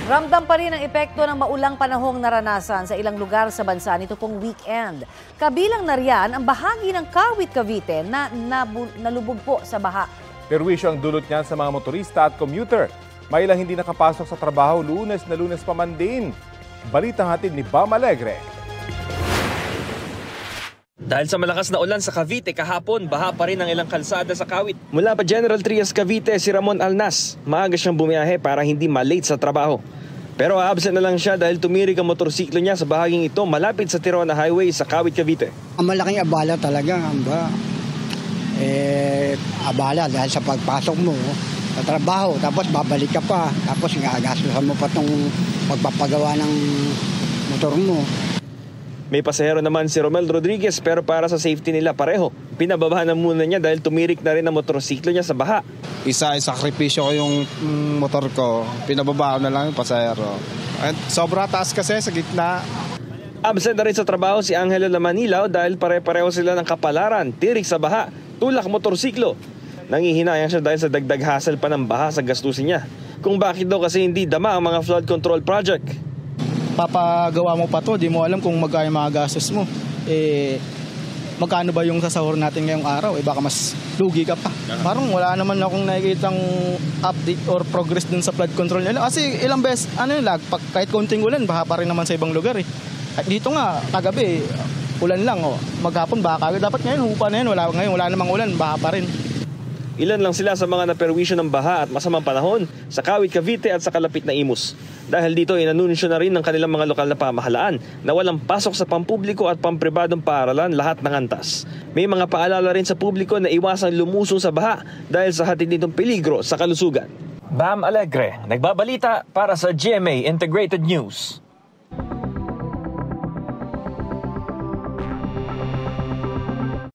Ramdam pa rin ang epekto ng maulang panahong naranasan sa ilang lugar sa bansa nito pong weekend. Kabilang na riyan ang bahagi ng Kawit, Cavite na nalubog po sa baha. Perwisyo ang dulot niyan sa mga motorista at commuter. May ilang hindi nakapasok sa trabaho Lunes na Lunes pa man din. Balitang hatid ni Bam Alegre. Dahil sa malakas na ulan sa Cavite kahapon, baha pa rin ang ilang kalsada sa Kawit. Mula pa General Trias, Cavite, si Ramon Alnas. Maaga siyang bumiyahe para hindi malate sa trabaho. Pero absent na lang siya dahil tumirik ang motorsiklo niya sa bahaging ito malapit sa Tirona Highway sa Kawit, Cavite. Ang malaking abala talaga, abala dahil sa pagpasok mo sa trabaho, tapos babalik ka pa, tapos gagastusan mo pa itong magpapagawa ng motor mo. May pasahero naman si Romel Rodriguez pero para sa safety nila pareho. Pinababa na muna niya dahil tumirik na rin ang motorsiklo niya sa baha. Sakripisyo ko yung motor ko, pinababa ko na lang yung pasahero. At sobra taas kasi sa gitna. Absent na rin sa trabaho si Angelo Lamanilaw dahil pare-pareho sila ng kapalaran, tirik sa baha, tulak motorsiklo. Nangihinayang siya dahil sa dagdag hassle pa ng baha sa gastusin niya. Kung bakit daw kasi hindi dama ang mga flood control project. Papagawa mo pa to, di mo alam kung magkano mga gastos mo. Magkano ba yung sasahur natin ngayong araw? Baka mas lugi ka pa. Parang wala naman akong nakikitang update or progress dun sa flood control nila. Kasi ilang beses, kahit konting ulan, baha pa rin naman sa ibang lugar. At dito nga, kagabi, ulan lang. Maghapon, baka dapat ngayon, hupa na yan. Wala namang ulan, baha pa rin. Ilan lang sila sa mga naperwisyo ng baha at masamang panahon sa Kawit, Cavite at sa kalapit na Imus. Dahil dito inanunsyo na rin ng kanilang mga lokal na pamahalaan na walang pasok sa pampubliko at pampribadong paaralan lahat ng antas. May mga paalala rin sa publiko na iwasang lumusong sa baha dahil sa hatid nitong peligro sa kalusugan. Bam Alegre, nagbabalita para sa GMA Integrated News.